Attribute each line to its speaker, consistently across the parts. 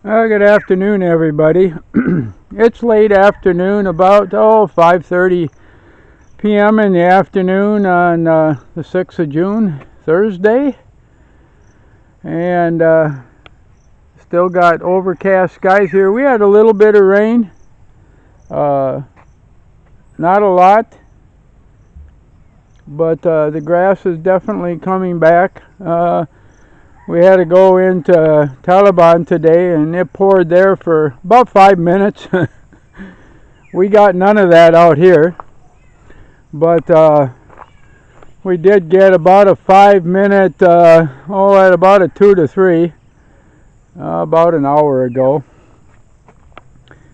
Speaker 1: Good afternoon, everybody. It's late afternoon, about 5:30 p.m. in the afternoon on the 6th of June, Thursday, and still got overcast skies here. We had a little bit of rain, not a lot, but the grass is definitely coming back. We had to go into Taliban today, and it poured there for about 5 minutes. We got none of that out here, but we did get about a 5 minute, at about a 2 to 3, about an hour ago.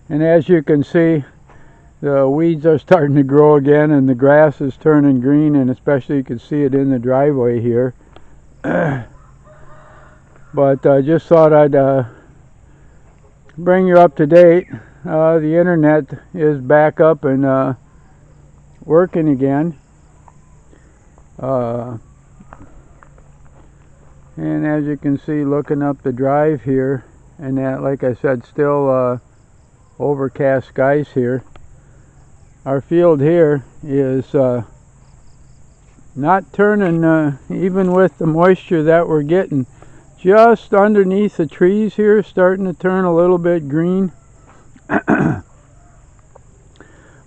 Speaker 1: And as you can see, the weeds are starting to grow again, and the grass is turning green, and especially you can see it in the driveway here. But I just thought I'd bring you up to date. The internet is back up and working again. And as you can see, looking up the drive here, and that, like I said, still overcast skies here. Our field here is not turning, even with the moisture that we're getting. Just underneath the trees here, starting to turn a little bit green.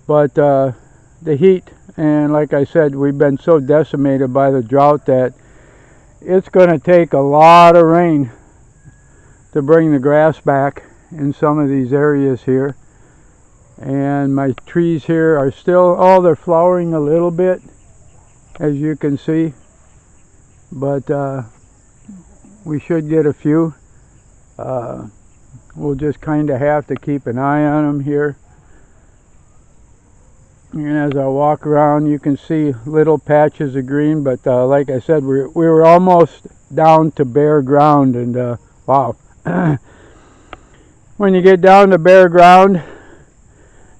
Speaker 1: But the heat, and like I said, we've been so decimated by the drought that it's going to take a lot of rain to bring the grass back in some of these areas here. And my trees here are still, they're flowering a little bit, as you can see. But we should get a few. We'll just kind of have to keep an eye on them here. And as I walk around, you can see little patches of green, but like I said, we were almost down to bare ground, and wow. When you get down to bare ground,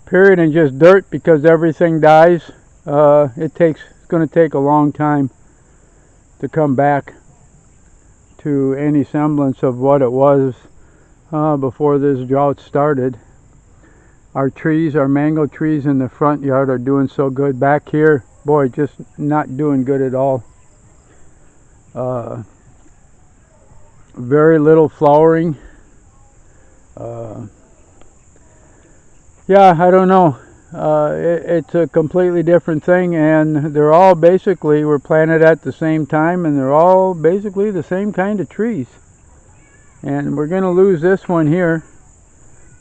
Speaker 1: period, and just dirt because everything dies, it's going to take a long time to come back to any semblance of what it was before this drought started. Our trees, our mango trees in the front yard are doing so good. Back here, boy, just not doing good at all. Very little flowering. Yeah, I don't know. It's a completely different thing, and they're all basically were planted at the same time, and they're all basically the same kind of trees. And we're going to lose this one here.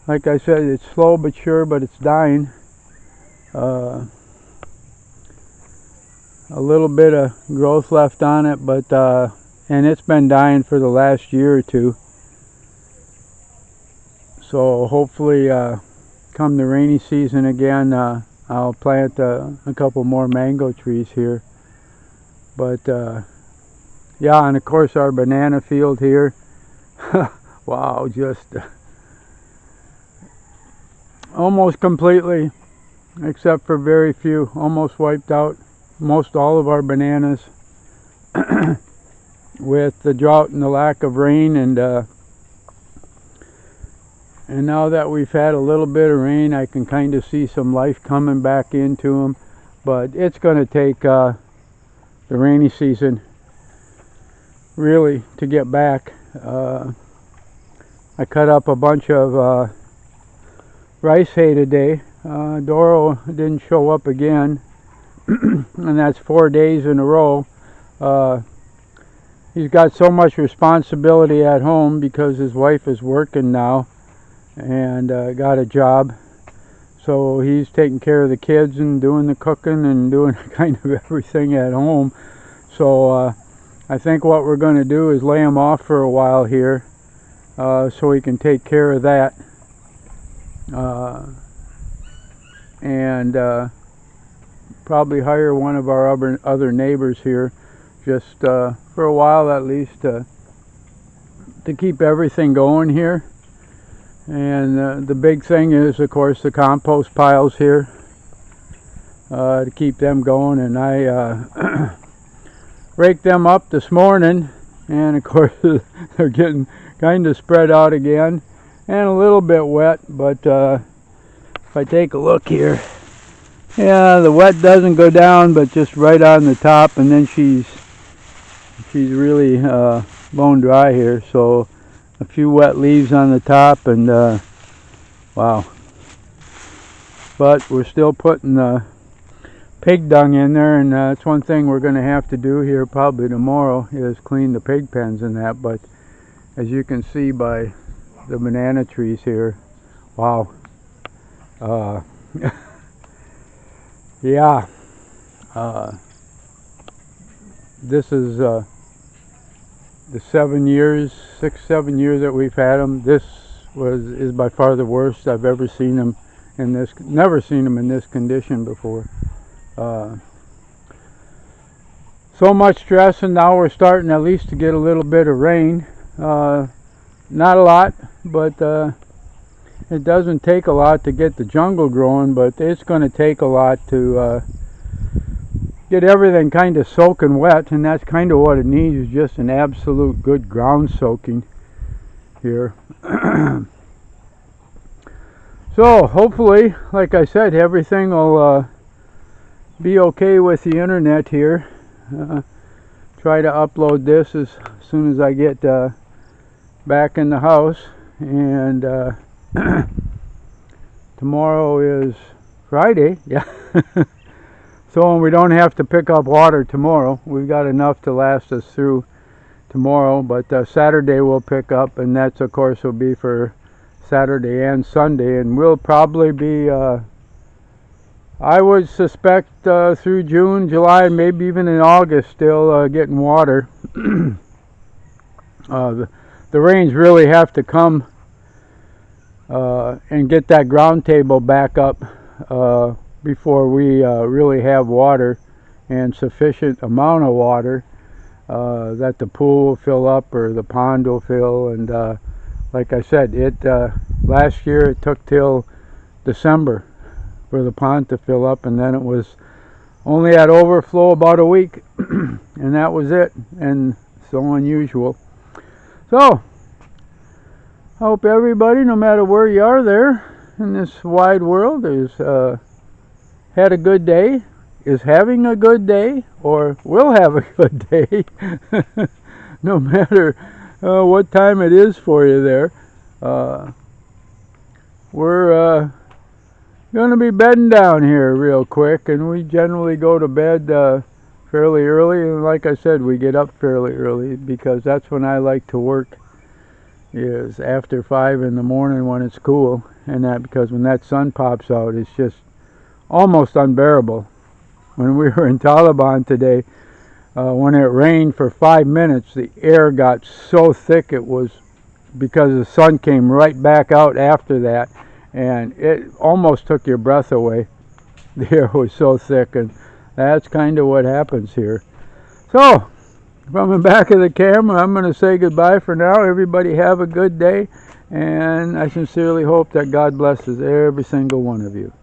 Speaker 1: Like I said, it's slow but sure, but it's dying. A little bit of growth left on it, but and it's been dying for the last year or two. So hopefully come the rainy season again, I'll plant a couple more mango trees here. But yeah, and of course our banana field here. Wow, just almost completely, except for very few, almost wiped out most all of our bananas with the drought and the lack of rain. And now that we've had a little bit of rain, I can kind of see some life coming back into them. But it's going to take the rainy season really to get back. I cut up a bunch of rice hay today. Doro didn't show up again, and that's 4 days in a row. He's got so much responsibility at home because his wife is working now and got a job, so he's taking care of the kids and doing the cooking and doing kind of everything at home. So I think what we're going to do is lay him off for a while here so he can take care of that, and probably hire one of our other neighbors here just for a while at least to keep everything going here. And the big thing is, of course, the compost piles here to keep them going. And I raked them up this morning, and of course they're getting kind of spread out again. and a little bit wet, but if I take a look here, yeah, the wet doesn't go down, but just right on the top, and then she's really bone dry here. So a few wet leaves on the top, and wow. But we're still putting the pig dung in there, and that's one thing we're going to have to do here probably tomorrow, is clean the pig pens and that. But as you can see by the banana trees here, wow. Yeah, this is the 7 years, 6-7 years that we've had them. This is by far the worst I've ever seen them in this. Never seen them in this condition before. So much stress, and now we're starting at least to get a little bit of rain. Not a lot, but it doesn't take a lot to get the jungle growing, but it's going to take a lot to get everything kind of soaking wet, and that's kind of what it needs, is just an absolute good ground soaking here. So hopefully, like I said, everything will be okay with the internet here. Try to upload this as soon as I get back in the house, and tomorrow is Friday, yeah. So we don't have to pick up water tomorrow. We've got enough to last us through tomorrow, but Saturday we'll pick up, and that's of course will be for Saturday and Sunday, and we'll probably be I would suspect through June, July, and maybe even in August still getting water. The rains really have to come and get that ground table back up before we really have water, and sufficient amount of water that the pool will fill up or the pond will fill. And like I said, last year it took till December for the pond to fill up, and then it was only at overflow about a week, and that was it. And so unusual. So I hope everybody, no matter where you are there in this wide world, is had a good day, is having a good day, or will have a good day. No matter what time it is for you there. We're going to be bedding down here real quick, and we generally go to bed fairly early, and like I said, we get up fairly early because that's when I like to work, is after 5 in the morning when it's cool, and that because when that sun pops out, it's just almost unbearable. When we were in Taliban today, when it rained for 5 minutes, the air got so thick, it was because the sun came right back out after that, and it almost took your breath away. The air was so thick, and that's kind of what happens here. So from the back of the camera, I'm going to say goodbye for now. Everybody have a good day, and I sincerely hope that God blesses every single one of you.